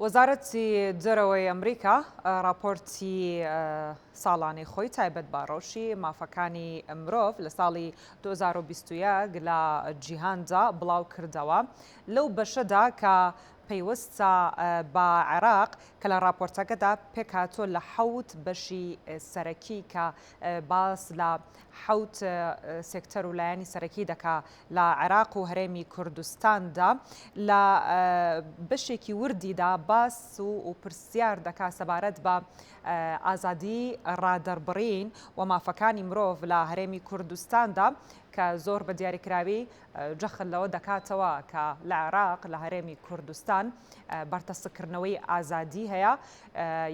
وەزارەتی جەرەوەی ئەمریکا راپۆرتی ساڵانی خۆی تایبەت بە ڕەوشی مافەکانی مرۆڤ لە ساڵی 2021 لە جیهاندا بڵاو کردەوە لەو بەشەدا کە پەیوەستە بە عێراق کە لە راپۆرتەکەدا پێکهاتۆ لە 7 بەشی سەرەکی کە باس لە 7 سێکتەر و لایەنی سەرەکی دەکا لە عێراق و هەرێمی کوردستاندا لە بەشێکی وردیدا باس و پرسیار دەکا سەبارەت بە ئازادی ڕادەربڕین و مافەکانی مرۆڤ لە هەرێمی کوردستاندا کە زۆر بە دیاریکراوی جەخل لەوە دەکاتەوە کە لە عێراق لە هەرێمی کوردستان بەرتەسەکردنەوەی ئازادی هەیە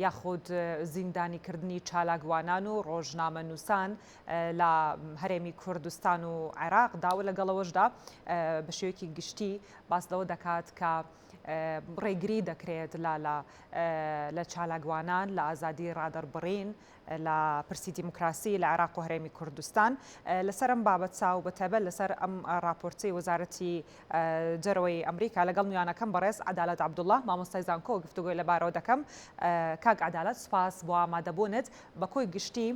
یاخود زیندانیکردنی چالاکوانان و ڕۆژنامەنووسان لە هەرێمی کوردستان و عێراقدا و لەگەڵەوەشدا بە شێوەیەکی گشتی باس لەوە دەکات کە ڕێگری دەکرێت لە چالاکوانان لە ئازادی ڕادەربڕین لە پرسی دیموکراسی لە عێراق و هەرێمی کوردستان لەسەر ئەم بابەت چاو بەتەبە لەسەر ئەم راپۆرتی وەزارەتی جەرەوەی ئەمریکا لەگەڵ میوانەکەم بەڕێز عەدالەت عەبدوڵڵاه مامۆستای زانکۆ گفتوگۆی لەبارەوە دەکەم. کاک عەدالەت سوپاس بۆ ئامادەبوونت بە کۆی گشتی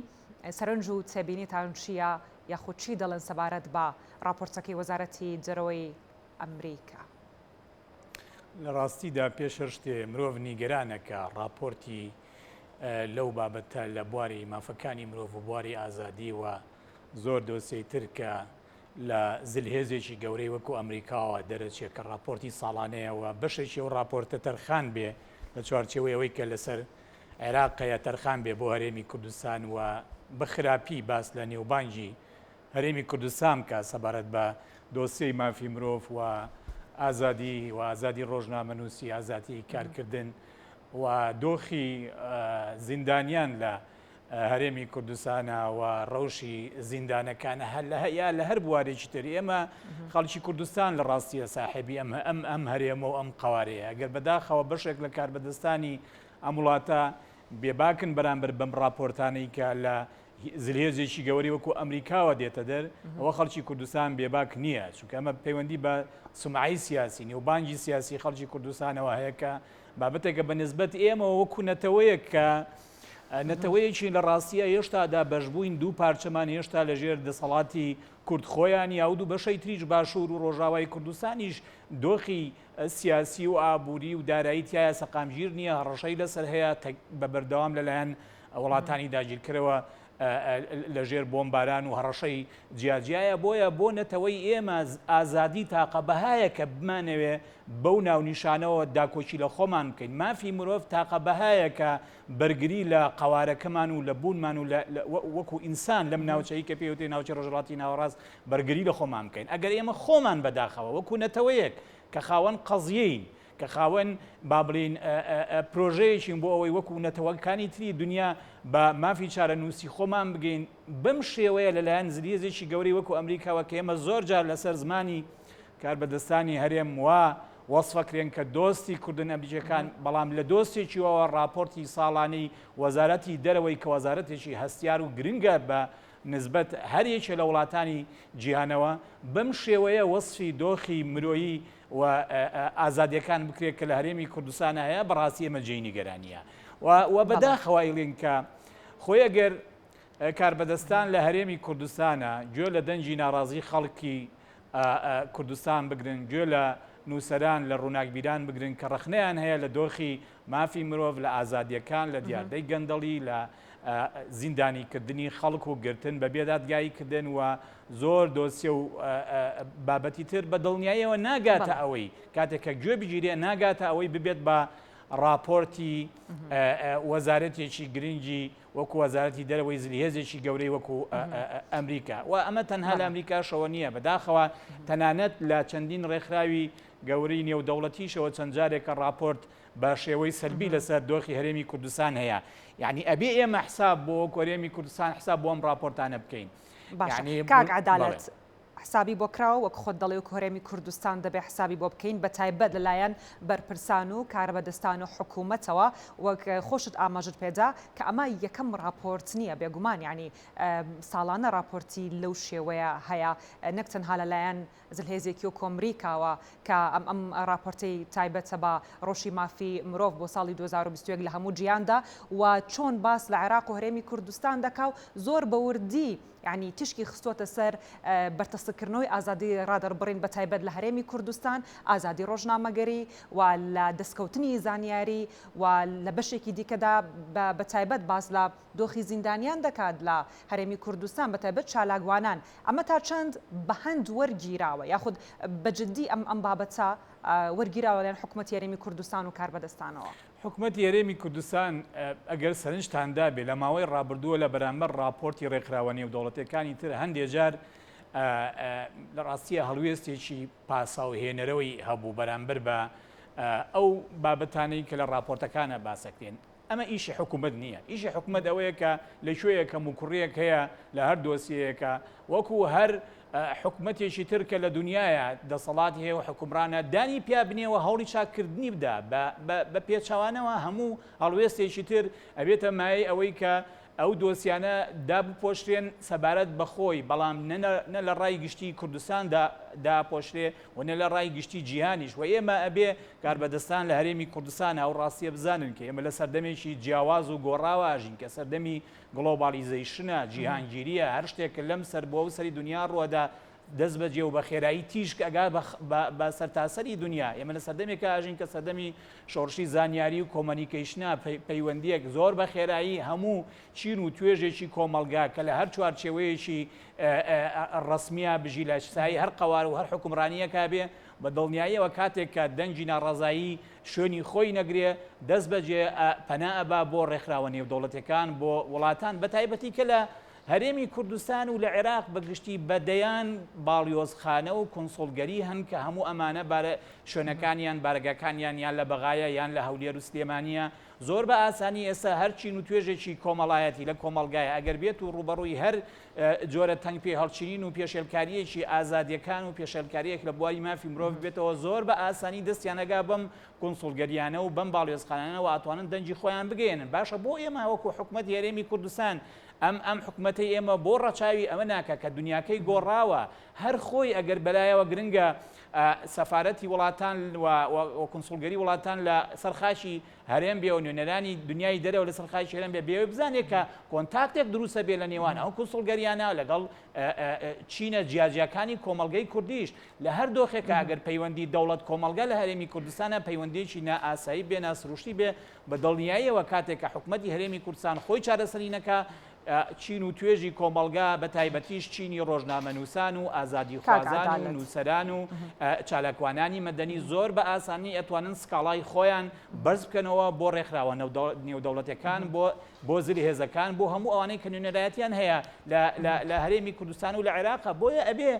سەرنج و تێبینیتان چییە یاخود چی دەڵێن سەبارەت بە راپۆرتەکەی وەزارەتی جەرەوەی ئەمریکا؟ لە ڕاستیدا پێشەر شتێ مرۆڤ نیگەرانەکە راپۆرتی لەو بابەتە لە بواری مافەکانی مرۆڤ و بواری ئازادی و زۆر دۆسەی ترکە لە زلهێزێکی گەورەی وەکو ئەمریکاوە دەرەچێت کە راپۆرتی ساڵانەیەوە بەشێکی ئەو راپۆرتە تەرخان بێ لە چوارچێوەی ئەوەی کە لەسەر عێراقەیە تەرخان بێ بۆ هەرێمی کوردستان و بەخراپی باس لە نێوبانجی هەرێمی کوردستان کە سەبارەت بە دۆسیەی مافی مرۆڤ و ئازادی و ئازادی ڕۆژنامەنووسی ئازادی کارکردن و دۆخی زیندانیان لە هەرێمی کوردستانە و ڕەوشی زیندانەکانە هەیە لە هەر بوارێکی تر ئێمە خەڵکی کوردستان لە ڕاستیە ساحێبی ئەم هەرێمە و ئەم قوارەیە ئەگەر بەداخەوە بەشێک لە کاربەدەستانی ئەم وڵاتە بێباکن بەرامبەر بەم راپۆرتانەی کە لە زلهێزێکی گەوەری وەکو ئەمریکاوە دێتە دەر ئەوە خەڵکی کوردستان بێباک نییە چونکە ئەمە پەیوەندی بە سومعی سیاسی نێوبانگی سیاسی خەڵکی کوردستانەوە هەیە کە بابەتێکە بە نسبەت ئێمەوە وەکو نەتەوەیەک کە نەتەوەیەکی لە ڕاستیە هێشتادا بەشبووین دوو پارچەمان هێشتا لەژێر دەسەڵاتی کوردخۆیان یا دوو بەشەی تریش باشوور و ڕۆژاوای کوردستانیش دۆخی سیاسی و ئابووری و دارایی تایە سەقامگیر نییە هەڕەشەی لەسەر هەیە بە بەردەوام لەلایەن وڵاتانی داگیرکرەوە لەژێر بۆمباران و هەڕەشەی جیاجیایە بۆیە بۆ نەتەوەی ئێمە ئازادی تاقە بەهایە کە بمانەوێ بەو ناونیشانەوە داکۆچی لە خۆمان بکەین مافی مرۆڤ تاقە بەهایە کە بەرگری لە قوارەکەمان و لە بوونمان و وەکو ئینسان لەم ناوچەی کە پێوتێ ناوچە ڕۆژهەڵاتی ناوەڕاست بەرگری لە خۆمان بکەین ئەگەر ئێمە خۆمان بەداخەوە وەکو نەتەوەیەک کە خاوەن قەزیەین کە خاوەن با بڵین پرۆژەیەکین بۆ ئەوەی وەکو نەتەوەکانی تری دنیا بە مافی چارەنووسی خۆمان بگەین بم شێوەیە لەلایەن زلهێزێکی گەورەی وەکو ئەمریکاوە کە ئێمە زۆر جار لەسەر زمانی کاربەدەستانی هەرێم وا وەسفەکرێن کە دۆستی کوردن ئەمریکەکان بەڵام لە دۆستێکیەوە راپۆرتی ساڵانەی وەزارەتی دەرەوەی کە وەزارەتێکی هەستیار و گرنگە بە نسبەت هەرێکە لە وڵاتانی جیهانەوە بەم شێوەیە وەسفی دۆخی مرۆیی و ئازادیەکان بکرێت کە لە هەرێمی کوردستانە هەیە بەڕاستی ئێمە جێی نیگەرانیە و بەداخەوە ئیڵێن کە خۆی ئەگەر کاربەدەستان لە هەرێمی کوردستانە گوێ لە دەنجی ناڕازی خەڵکی کوردستان بگرن گوێ لە نووسەران لە ڕووناکبیران بگرن کە ڕخنەیان هەیە لە دۆخی مافی مرۆڤ لە ئازادیەکان لە دیاردەی گەندەڵی لە زیندانیکردنی خەڵک و گرتن بە بێدادگاییکردن و زۆر دۆسیە و بابەتی تر بە دڵنیاییەوە ناگاتە ئەوەی کاتێککە گوێ بگیرێ ناگاتە ئەوەی ببێت بە راپۆرتی وەزارەتێکی گرنگی وەکو وەزارەتی دەرەوەی زلهێزێکی گەورەی وەکو ئەمریکا و ئەمە تەنها لە ئەمریکاشەوە نییە بەداخەوە تەنانەت لە چەندین ڕێکخراوی گەورەی نێودەوڵەتیشەوە چەند جارێکە راپۆرت بە شێوەی سەربی لەسەر دۆخی هەرێمی کوردستان هەیە یعنی ئەبێ ئێمە حساب بۆ هەرێمی کوردستان حساب بۆ ئەم راپۆرتانە بکەین کاک عەدالەت حسابی بۆ کراوە وەک خۆت دەڵێ و هەرێمی کوردستان دەبێ حسابی بۆ بکەین بە تایبەت لەلایەن بەرپرسان و کاربەدەستان و حکوومەتەوە وەک خۆشت ئاماژت پێدا کە ئەمە یەکەم راپۆرت نییە بێگومان یعنی ساڵانە راپۆرتی لەو شێوەیە هەیە نەک تەنها لەلایەن زلهێزێکی و کۆمریکاوە کە ئەم راپۆرتەی تایبەتە بە ڕۆژی مافی مرۆڤ بۆ ساڵی 2021 لە هەموو جیاندا و چۆن باس لە عێراق و هەرێمی کوردستان دەکا و زۆر بەوردی یعنی تشکی خستۆتە سەر بەرتەسەکردنەوەی ئازادی ڕادەربڕین بە تایبەت لە هەرێمی کوردستان ئازادی ڕۆژنامەگەری و لە دەستکەوتنی زانیاری و لە بەشێکی دیکەدا بە تایبەت باس لە دۆخی زیندانیان دەکات لە هەرێمی کوردستان بە تایبەت چالاکوانان ئەمە تا چەند بە هەند وەرگیراوە یاخود بەجددی ئەم بابەتە وەرگیراوە لەن حکوومەتی هەرێمی کوردستان و کاربەدەستانەوە. حکوومەتی هەرێمی کوردستان ئەگەر سەرنجتاندا بێ لە ماوەی ڕابردووە لە بەرامبەر راپۆرتی ڕێکخراوە نێودەوڵەتیەکانی تر هەندێک جار لە ڕاستیە هەڵوێستێکی پاساوهێنەرەوەی هەبوو بەرامبەر بە ئەو بابەتانەی کە لە راپۆرتەکانە باسەکرێن. ئەمە ئیشی حکوومەت نییە، ئیشی حکوومەت ئەوەیە کە لەکوێیە کە موکوڕیەک هەیە لە هەر دۆسیەیەکە وەکو هەر حکوومەتێکی ترکە لە دنیاە دەسەڵاتی هەیە و حکومرانە دانی پیا بنێەوە هەوڵی چاکردنی بدا بە پێچوانەوە هەموو هەڵوێستێکی تر ئەبێتە مای ئەوەی کە ئەو دۆسیانە دابپۆشرێن سەبارەت بەخۆی بەڵام نە لە ڕای گشتی کوردستان داپۆشرێ و نە لە ڕای گشتی جیهانیش و ئێمە ئەبێ کاربەدەستان لە هەرێمی کوردستان ئەو ڕاستیە بزانن کە ئێمە لە سەردەمێکی جیاواز و گۆڕاواژین کە سەردەمی گلۆبالیزەیشنە جیهانگیریە هەر شتێکە لەم سەر بۆ و سەری دنیا ڕوەدا دەست بەجێ و بە خێرایی تیشک ئەگا بە سەرتاسەری دنیا ئێمە لە سەردەمێکە ئاژین کە سەردەمی شۆڕشی زانیاری و کۆمەنیکەیشنە پەیوەندیەک زۆر بە خێرایی هەموو چین و توێژێکی کۆمەلگا کە لە هەر چوارچێوەیەکی ڕسمیە بژی لە سایی هەر قەوار و هەر حکومڕانیەکە بێ بە دڵنیاییەوە کاتێک کە دەنگی ناڕازایی شوێنی خۆی نەگرێ دەست بەجێ پەنا ئەبا بۆ ڕێکخراوە نێودەوڵەتیەکان بۆ وڵاتان بە تایبەتی کە لە هەرێمی کوردستان و لە عێراق بەگشتی بەدەیان باڵیۆزخانە و کۆنسۆڵگەری هەن کە هەموو ئەمانە شوێنەکانیان بارگەکانیان یان لە بەغایە یان لە هەولێر و سلێمانیە زۆر بە ئاسانی ئێستا هەرچین و توێژێکی کۆمەڵایەتی لە کۆمەلگایە ئەگەر بێت و ڕوبەڕووی هەر جۆرە تەنگ پێ هەڵچینین و پێشێلکاریەکی ئازادیەکان و پێشێلکاریەک لە بواری مافی مرۆڤ بێتەوە زۆر بە ئاسانی دەستیانەگا بەم کۆنسۆڵگەریانە و بەم باڵیۆزخانانەوە ئاتوانن دەنگی خۆیان بگەێنن باشە بۆ ئێمە وەکو حکوومەتی هەرێمی کوردستان ئەم حکوومەتەی ئێمە بۆ ڕەچاوی ئەمە ناکە کە دنیاکەی گۆڕاوە هەر خۆی ئەگەر بەلایەوە گرنگە سەفارەتی وڵاتان و کۆنسۆڵگەری وڵاتان لە سەرخاشی هەرێم بێ و نوێنەرانی دنیای دەرەوە لە سەرخاشی هەرێم بێ بێوە بزانێت کە کۆنتاکتێک دروستە بێ لە نێوان ئەو کۆنسۆڵگەریانە لەگەڵ چینە جیاجیەکانی کۆمەلگەی کوردیش لە هەر دۆخێکە ئەگەر پەیوەندی دەوڵەت کۆمەلگا لە هەرێمی کوردستانە پەیوەندیەکی نائاسایی بێ ناسروشتی بێ بە دڵنیاییەوە کاتێک کە حکوومەتی هەرێمی کوردستان خۆی چارەسەری نەکا چین و توێژی کۆمەلگا بە تایبەتیش چینی ڕۆژنامەنووسان و ئازادی خوازان و نووسەران و چالاکوانانی مەدەنی زۆر بە ئاسانی ئەتوانن سکاڵای خۆیان بەرز بکەنەوە بۆ ڕێکخراوە نێودەوڵەتیەکان بۆ زلی هێزەکان بۆ هەموو ئەوانەی کە نوێنەرایەتیان هەیە لە هەرێمی کوردستان و لە عێراقا بۆیە ئەبێ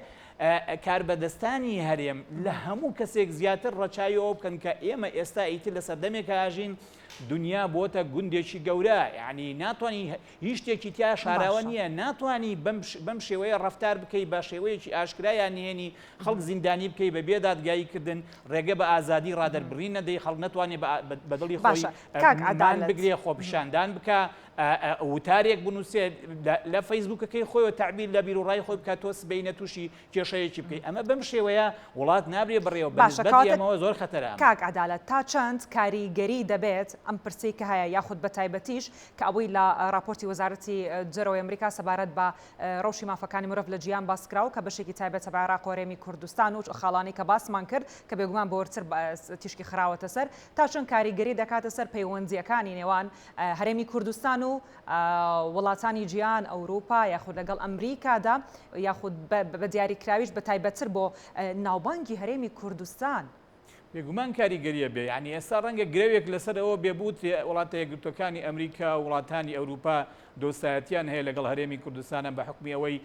کاربەدەستانی هەرێم لە هەموو کەسێک زیاتر ڕەچاویەوە بکەن کە ئێمە ئێستا ئیتر لە سەردەمێکە ئاژین دنیا بۆتە گوندێکی گەورە یعنی ناتوانانی هیچ شتێکی تیا شاراوە نییە ناتوانانی بەم شێوەیە ڕەفتار بکەی بە شێوەیەکی ئاشکرایان نهێنی خەڵک زیندانی بکەی بە بێدادگاییکردن ڕێگە بە ئازادی ڕادەربڕین نەدەی خەڵک ناتوانێت بەدڵی خۆی بگرێ خۆپیشاندان بکە وتارێک بنووسێت لە فەیسبوکەکەی خۆیەوە تعبیر لە بیرروڕای خۆی بکات تۆ سبەینە تووشی کێشەیەکی بکەیت ئەمە بەم شێوەیە وڵات نابرێ بڕێەوە بەمەوە زۆر خەتەرە کاک عەدالەت تا چەند کاریگەری دەبێت ئەم پرسەی کە هەیە یاخود بە تایبەتیش کە ئەوەی لە راپۆرتی وەزارەتی جەرەوەی ئەمریکا سەبارەت بە ڕەوشی مافەکانی مرۆڤ لە جیان باسکراوە کە بەشێکی تایبەتە بە عێراق و هەرێمی کوردستان و خاڵانی کە باسمان کرد کە بێگومان بۆورتر تیشکی خراوەتە سەر تا چەند کاریگەری دەکاتە سەر پەیوەندیەکانی نێوان هەرێمی کوردستان و وڵاتانی جیان ئەوروپا یاخود لەگەڵ ئەمریکادا یاخود بە دیاریکراویش بە تایبەتتر بۆ ناوبانگی هەرێمی کوردستان. بێگومان کاریگەریە بێ ینی ئێستا ڕەنگە گرێوێک لەسەرەوە بێبووت وڵاتە یەکگرتوەکانی ئەمریکا و وڵاتانی ئەوروپا دۆستایەتیان هەیە لەگەڵ هەرێمی کوردستانە بە حکمی ئەوەی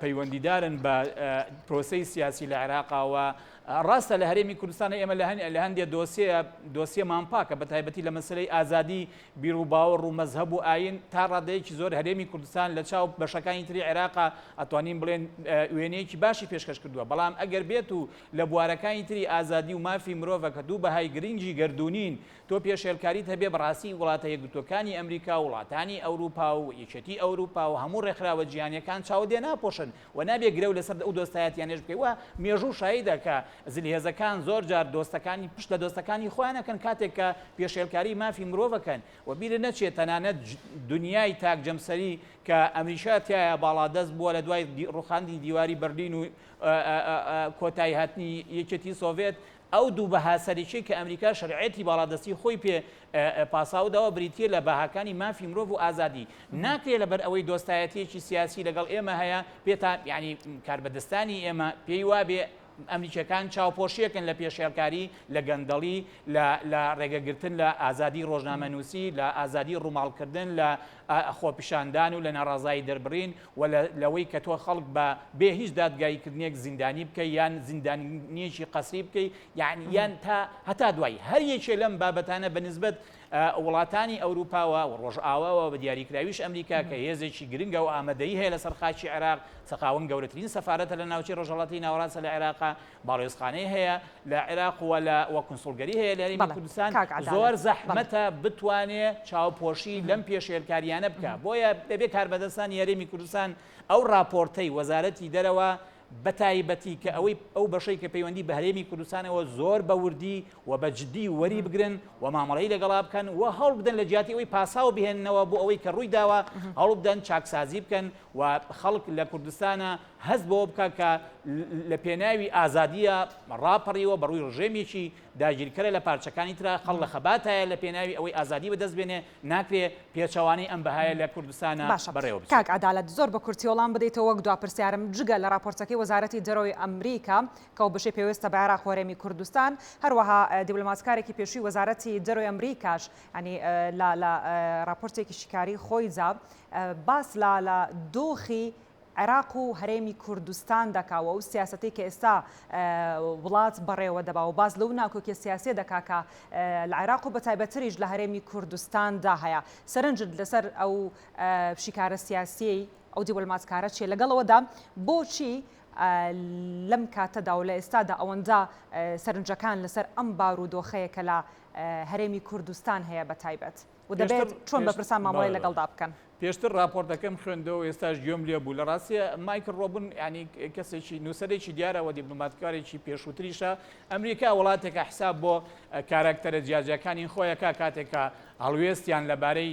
پەیوەندیدارن بە پرۆسەی سیاسی لە عێراقاوە ڕاستە لە هەرێمی کوردستان ئێمە لە هەندێک دۆسیە مامپاکە بە تایبەتی لە مەسلەی ئازادی بیر و باوەڕ و مەزهب و ئاین تا ڕادەیەکی زۆر هەرێمی کوردستان لە چاو بەشەکانی تری عێراقا ئەتوانین بڵێن وێنەیەکی باشی پێشکەش کردووە بەڵام ئەگەر بێت و لە بوارەکانی تری ئازادی و مافی مرۆڤە کە دوو بەهای گرنگی گردردونین تۆ پێشێلکاریت هەبێ بەڕاستی وڵاتە یەکگرتوەکانی ئەمریکا و وڵاتانی ئەوروپا و یەکێتی ئەوروپا و هەموو ڕێکخراوە جیهانیەکان چاودێ ناپۆشن و نابێ گرە و لەسەر ئەو دۆستایەتیانێش بکەیت مێژوو شایدە کە زلهێزەکان زۆر جار دۆستەکانی پشت لە دۆستەکانی خۆیانەکەن کاتێک کە پێشێلکاری مافی مرۆڤەکەن و بیرە نەچێت تەنانەت دنیای تاک جەمسەری کە ئەمریکا تایە باڵادەست بووە لە دوای ڕوخاندی دیواری بەرلین و کۆتایی هاتنی یەکێتی سۆڤێت ئەو دوو بەها سەرێکی کە ئەمریکا شەرعێتی باڵادەستی خۆی پێ پاساوداوە بریتیە لە بەهاکانی مافی مرۆڤ و ئازادی ناکرێت لەبەر ئەوەی دۆستایەتیەکی سیاسی لەگەڵ ئێمە هەیە پێتا ینی کاربەدەستانی ئێمە پێی وابێ ئەمریکەکان چاوپۆشیەکەن لە پێشێلکاری لە گەندەڵی لە ڕێگەگرتن لە ئازادی ڕۆژنامەنووسی لە ئازادی ڕووماڵکردن لە خۆپیشاندان و لە ناڕازایی دەربڕین و لەوەی کە تۆ خەڵک بە بێ هیچ دادگایکردنێک زیندانی بکەی یان زیندانیەکی قەسری بکەی یان تا هەتا دوای هەر یەکێ لەم بابەتانە بەنسبەت وڵاتانی ئەوروپاوە و ڕۆژئاواوە بە دیاریکراویش ئەمریکا کە هێزێکی گرنگە و ئامادەی هەیە لەسەر خاچی عێراق سەخاوەن گەورەترین سەفارەتە لە ناوچەی ڕۆژهەڵاتی ناوەڕاستە لە عێراقا باڵێۆزخانەی هەیە لە عێراق وە کونسوڵگەری هەیە لە هەرێمی کوردستان زۆر زەحمەتە بتوانێت چاوپۆشی لەم پێشێلکاریانە بکە بۆیە دەبێ کاربەدەستانی هەرێمی کوردستان ئەو راپۆرتەی وەزارەتی دەرەوە بەتایبەتی کە ئەو بەشەی کە پەیوەندی بە هەرێمی کوردستانەوە زۆر بە وردی و بە جددی وەری بگرن و مامەڵەی لەگەڵا بکەن و هەڵ بدەن لە جیاتی ئەوەی پاساو بهێننەوە بۆ ئەوەی کە ڕووی داوە هەڵ بدەن چاکسازی بکەن و خەڵک لە کوردستانە هەست بۆ بکە کە لە پێناوی ئازادیە ڕاپەڕیەوە بەڕووی ڕژێمێکی داگیرکەرە لە پارچەکانی ترا خەڵ لە خەباتایە لە پێناوی ئەوەی ئازادی بەدەست بێنێ ناکرێ پێچەوانەی ئەم بەهایە لە کوردستانە بەڕێوە کاک عەدالەت زۆر بە کورتی وەڵام بدەیتەوە وەک دواپرسیارم جگە لە راپۆرتەکەی وەزارەتی دەرەوەی ئەمریکا کە بەشەی پێویستە بە عێراق و هەرێمی کوردستان هەروەها دیبلۆماسکارێکی پێشووی وەزارەتی دەرەوەی ئەمریکاش ینی لە راپۆرتێکی شیکاری خۆی جاب باس لە دۆخی عێراق و هەرێمی کوردستان دەکاوە و سیاسەتی کە ئێستا وڵات بەڕێوە دەبا و باز لەو ناکۆکیە سیاسی دەکا کە لە عێراق و بەتایبەتریش لە هەرێمی کوردستاندا هەیە سەرنجت لەسەر ئەو شیکارە سیاسی ئەو دیبلۆماسکارە چیە لەگەڵەوەدا بۆچی لەم کاتەدا و لە ئێستادا ئەوەنجا سەرنجەکان لەسەر ئەم بارودۆخەیە کە لە هەرێمی کوردستان هەیە بەتایبەت و دەبێت چۆن بەپرسان مامەڵەی لەگەڵدا بکەن پێشتر راپۆرتەکەم خوێندەوە ئێستاش گوێم لێ بوو لە ڕاستیە مایکل ڕۆبن ینی کەسێکی نووسەرێکی دیارەوە دیبلۆماتکارێکی پێشووتریشە ئەمریکا وڵاتێکە حساب بۆ کاراکتەرە جیاجەکانی خۆیەکە کاتێکە هەڵوێستیان لەبارەی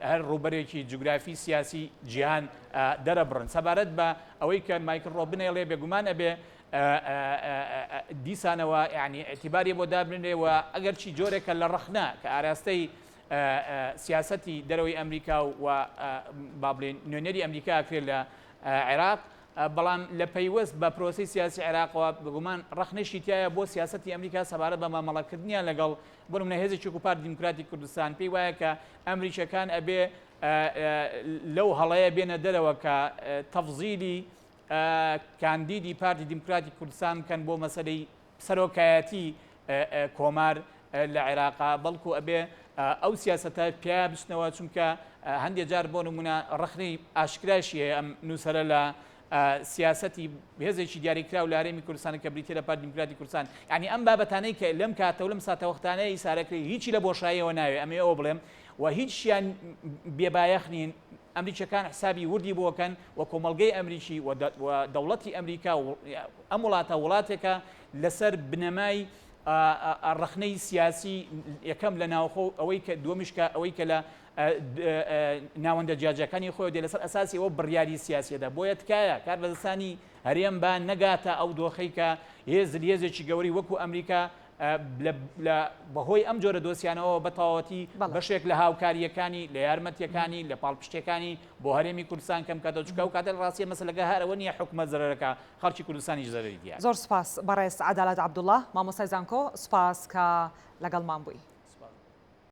هەر ڕوبەرێکی جوگرافی سیاسی جیهان دەرەبڕن سەبارەت بە ئەوەی کە مایکل ڕۆبنێڵێ بێگومانە بێ دیسانەوە ینی ئەتیباری بۆ دابنێەوە ئەگەر چی جۆرێکە لە ڕەخنا کە ئاراستەی سیاسەتی دەرەوەی ئەمریکا و با بڵێن نوێنەری ئەمریکا کرێت لە عێراق بەڵام لە پەیوەست بە پرۆسی سیاسی عێراقەوە بگومان ڕەخنەشی تایە بۆ سیاسەتی ئەمریکا سەبارەت بە مامەڵەکردنیان لەگەڵ بۆ نمونە هێزێکی کوپار دیموکراتی کوردستان پێی وایە کە ئەمریکەکان ئەبێ لەو هەڵەیە بێنە دەرەوە کە تەفزیلی کاندیدی پارتی دیموکراتی کوردستان بکەن بۆ مەسەلەی سەرۆکایەتی کۆمار لە عێراقا بەڵکو ئەبێ ئەو سیاسەتە پیا بچنەوە چونکە هەندێک جار بۆ نمونە ڕەخنەی ئاشکراشی هەیە ئەم نووسەرە لە سیاسەتی هێزێکی دیاریکرا و لە هەرێمی کوردستان کە بریتیە لە پارتی دیموکراتی کوردستان یعنی ئەم بابەتانەی کە لەم کاتە و لەم ساتەوەختانەی ئیسارەکری هیچی لە بۆشاییەوە ناوێ ئەمێ ئەوە بڵێم و هیچیان بێبایەخ نین ئەمریکەکان حسابی وردی بۆکەن و کۆمەڵگەی ئەمریکی و دەوڵەتی ئەمریکا ئەم وڵاتە وڵاتێکە لەسەر بنەمای ڕەخنەی سیاسی یەکەم لە ناوخۆ ئەوەی کە دووەمیشکە ئەوەی کە لە ناوەندە جیاجەکانی خۆی دێ لەسەر ئەساسی ئەوە بڕیاری سیاسیەدا بۆیە تکایە کاربەدەستانی هەرێم با نەگاتە ئەو دۆخەی کە هێزێکی گەوری وەکو ئەمریکا بەهۆی ئەم جۆرە دۆسیانەوە بەتەواوەتی بەشێک لە هاوکاریەکانی لە یارمەتیەکانی لە پاڵپشتەکانی بۆ هەرێمی کوردستان کەم کاتە چکە و کاتە ڕاستیە مەسەلەکە هەرەوە نیە حکومەت زەرەرەکە خەڵکی کوردستانیش زەرەری دیارە. زۆر سپاس بەڕێز عەدالەت عەبدوڵڵا مامۆستای زانکۆ سپاس کە لەگەڵمان بووی.